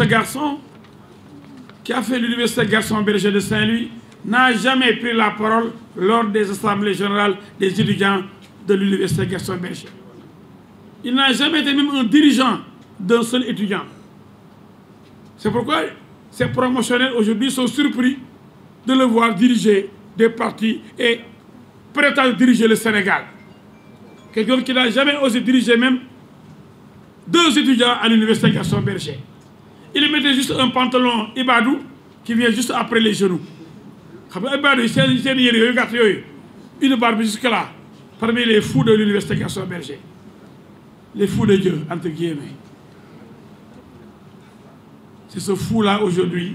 ce garçon qui a fait l'université Gaston Berger de Saint-Louis n'a jamais pris la parole lors des assemblées générales des étudiants de l'université Gaston Berger. Il n'a jamais été même un dirigeant d'un seul étudiant. C'est pourquoi ces promotionnaires aujourd'hui sont surpris de le voir diriger des partis et prétendre diriger le Sénégal. Quelqu'un qui n'a jamais osé diriger même 2 étudiants à l'université Gaston Berger. Il mettait juste un pantalon Ibadou qui vient juste après les genoux. Ibadou, une barbe jusque-là, parmi les fous de l'université Gaston Berger. Les fous de Dieu, entre guillemets. C'est ce fou-là aujourd'hui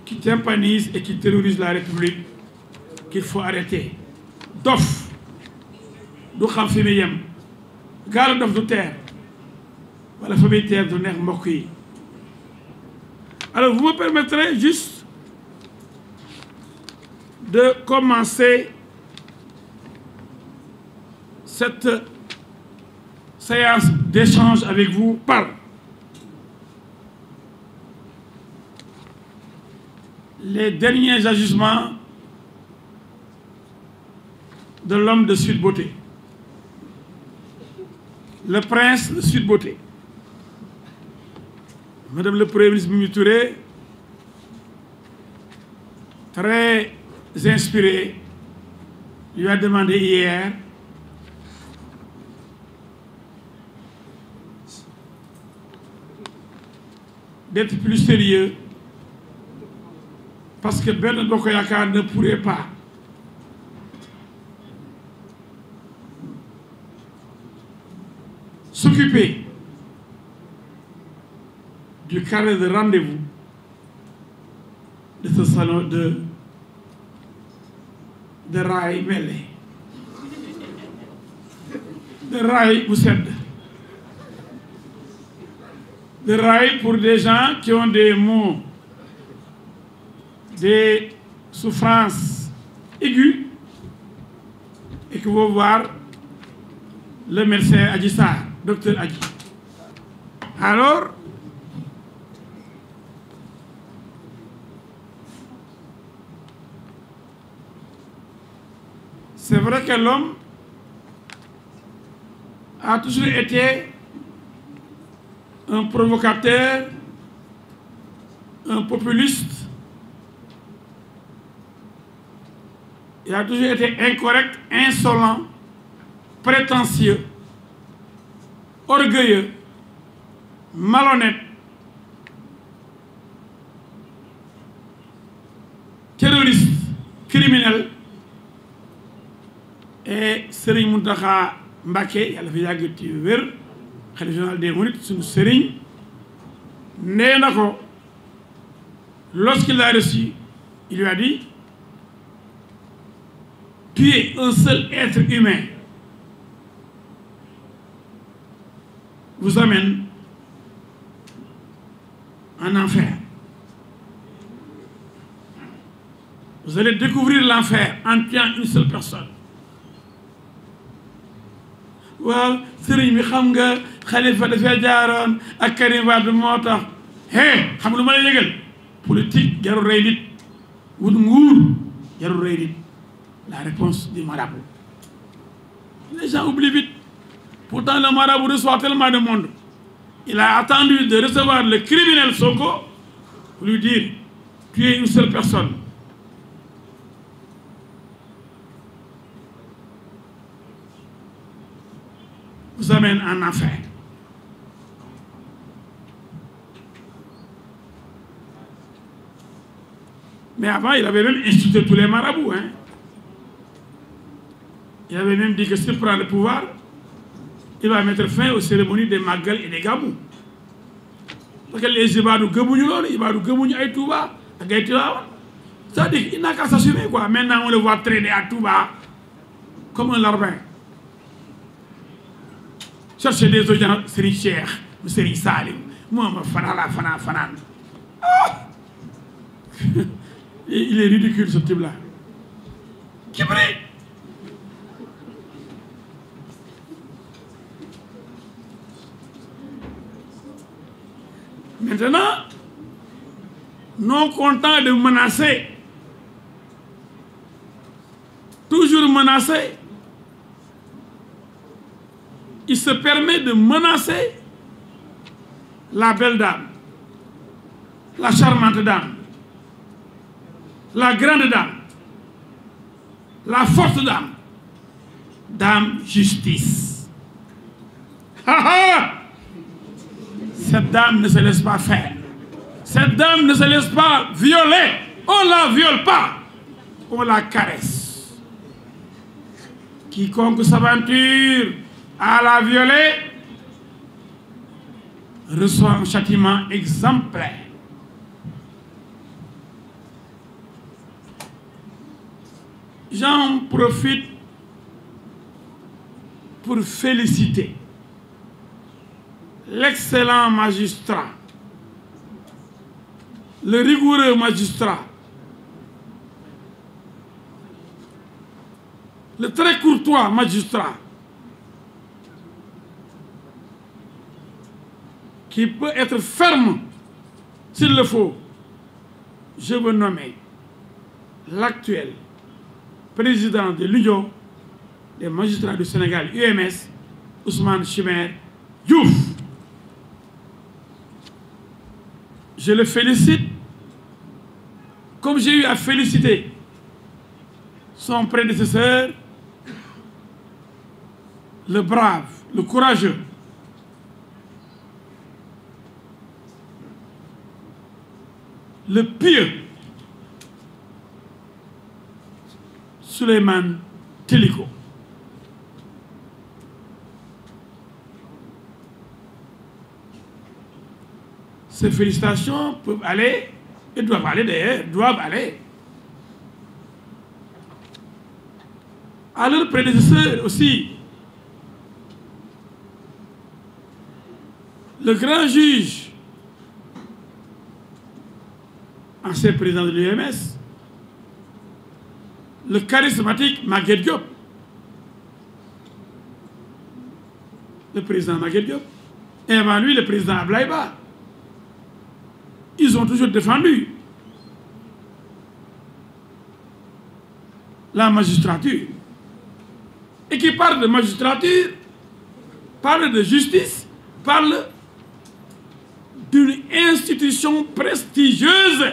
qui tympanise et qui terrorise la République qu'il faut arrêter. Dof, du xam fi muy yem gaal dof du terre wala fa muy terre du neex mbokk yi. Alors vous me permettrez juste de commencer cette séance d'échange avec vous par les derniers agissements de l'homme de Sweet Beauté, le prince de Sweet Beauté. Madame le Premier ministre Mimi Touré, très inspiré, lui a demandé hier d'être plus sérieux parce que Benno Bokk Yakaar ne pourrait pas s'occuper du carnet de rendez-vous de ce salon de raay mêlé, de raay bu sedd, de rail pour des gens qui ont des maux, des souffrances aiguës et qui vont voir le médecin Adji Sarr, docteur Adji. Alors, c'est vrai que l'homme a toujours été un provocateur, un populiste. Il a toujours été incorrect, insolent, prétentieux, orgueilleux, malhonnête, terroriste, criminel. Et Serigne Mountakha Mbacké, yàlla fi yàgg ci wér, khalife général des mourides, suñu Serigne, nee na ko, lorsqu'il l'a reçu, il lui a dit: tuer un seul être humain vous amène en enfer. Vous allez découvrir l'enfer en tuant une seule personne. waaw sëriñ bi xam nga Khalifa dafay jaaroon ak Karim Wade moo tax xam lu ma lay yëgal politique jarul rey nit, wut nguur jarul rey nit. La réponse du marabout. Les gens oublient vite. Pourtant le marabout reçoit tellement de monde. Il a attendu de recevoir le criminel Sonko pour lui dire: tuer une seule personne vous amène en enfer. Mais avant, il avait même insulté tous les marabouts. Il avait même dit que s'il prend le pouvoir, il va mettre fin aux cérémonies des Magal et des Gamou. Parce que les Ibadou Gamouñu loolu, Ibadou Gamouñu ay Touba ak ay Tivaouane. C'est-à-dire qu'il n'a qu'à s'assumer quoi. Maintenant on le voit traîner à Touba comme un larbin. Chercher des audiences, Serigne Cheikh, Serigne Salim, moi fanaan. Il est ridicule ce type-là. Qui brille. Maintenant, non content de menacer, toujours menacé, il se permet de menacer la belle dame, la charmante dame, la grande dame, la forte dame, dame justice. Cette dame ne se laisse pas faire. Cette dame ne se laisse pas violer. On ne la viole pas. On la caresse. Quiconque s'aventure à la violer reçoit un châtiment exemplaire. J'en profite pour féliciter l'excellent magistrat, le rigoureux magistrat, le très courtois magistrat, qui peut être ferme s'il le faut. Je veux nommer l'actuel président de l'Union des magistrats du Sénégal, UMS, Ousmane Chimère Diouf. Je le félicite, comme j'ai eu à féliciter son prédécesseur, le brave, le courageux, le pieux Souleymane Teliko. Ces félicitations peuvent aller, et doivent aller d'ailleurs, doivent aller à leurs prédécesseurs aussi. Le grand juge, ancien président de l'UMS, le charismatique Maguette Diop, le président Maguette Diop, et avant lui le président Ablaye Ba. Ils ont toujours défendu la magistrature. Et qui parle de magistrature, parle de justice, parle d'une institution prestigieuse,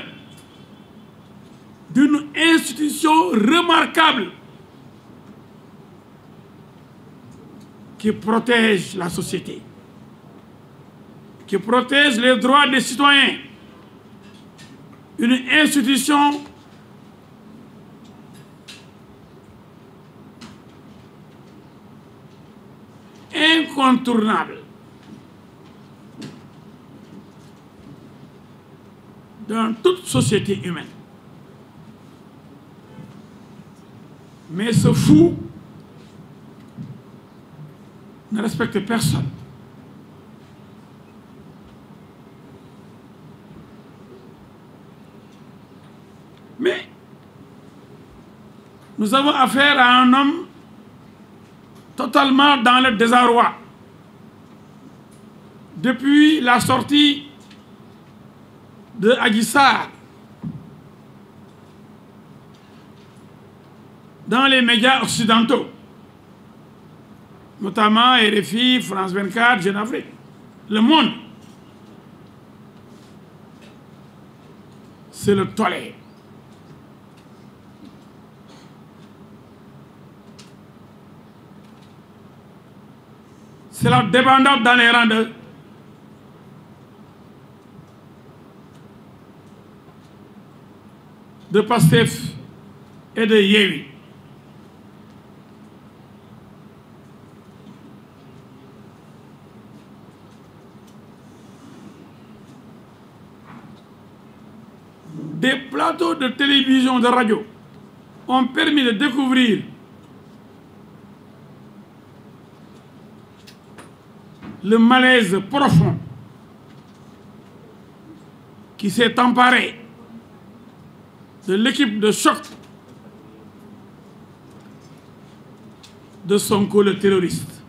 d'une institution remarquable qui protège la société, qui protège les droits des citoyens. Une institution incontournable dans toute société humaine. Mais ce fou ne respecte personne. Mais nous avons affaire à un homme totalement dans le désarroi. Depuis la sortie de Adji Sarr dans les médias occidentaux, notamment RFI, France 24, Jeune Afrique, Le Monde, c'est le tollé. C'est la débandade dans les rangs de Pastef et de Yewwi. Des plateaux de télévision, de radio ont permis de découvrir le malaise profond qui s'est emparé de l'équipe de choc de Sonko le terroriste.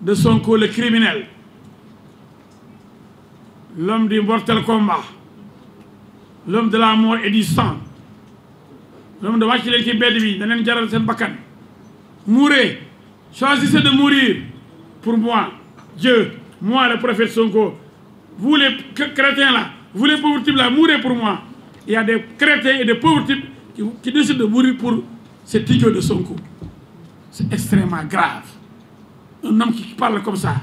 de Sonko, le criminel, l'homme du mortel combat, l'homme de la mort et du sang, l'homme de wàcc leen ci mbedd bi na leen jaral seen bakkan. Mourez, choisissez de mourir pour moi, Dieu, moi le prophète Sonko. Vous les chrétiens là, vous les pauvres types là, mourez pour moi. Il y a des chrétiens et des pauvres types qui décident de mourir pour cet idiot de Sonko. C'est extrêmement grave. Un homme qui parle comme ça.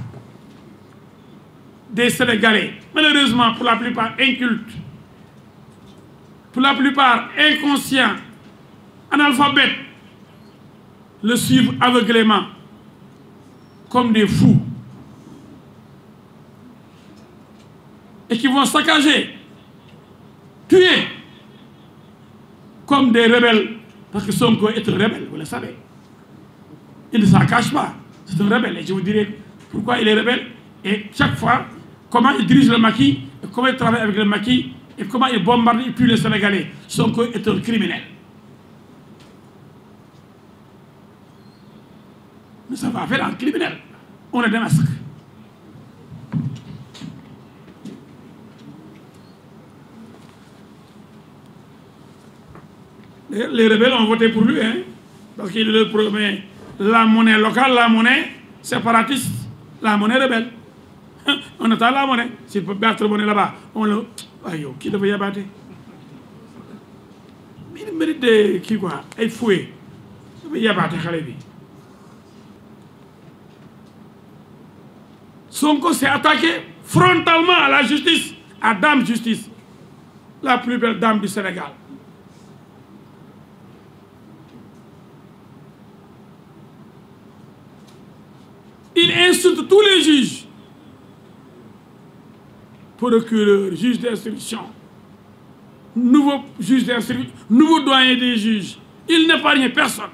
Des Sénégalais, malheureusement pour la plupart incultes, pour la plupart inconscients, analphabètes, le suivent aveuglément, comme des fous. Et qui vont saccager, tuer, comme des rebelles. Parce que Sonko est un rebelle, vous le savez. Il ne s'en cache pas. C'est un rebelle. Et je vous dirai pourquoi il est rebelle. Et chaque fois, comment il dirige le maquis, et comment il travaille avec le maquis, et comment il bombarde et tue les Sénégalais. Sonko est un criminel. Mais ça va faire un criminel. On le démasque. Les rebelles ont voté pour lui, hein, parce qu'il leur promet la monnaie locale, la monnaie séparatiste, la monnaie rebelle. On attend la monnaie. S'il peut battre la monnaie là-bas, on le... Aïe, qui devait y abattre? Il mérite de... Qui quoi? Il fouet. Il devait y abattre, Khalebi. Sonko s'est attaqué frontalement à la justice, à Dame Justice, la plus belle dame du Sénégal. Il insulte tous les juges, procureurs, juges d'instruction, nouveau juge d'instruction, nouveau doyen des juges. Il n'épargne personne.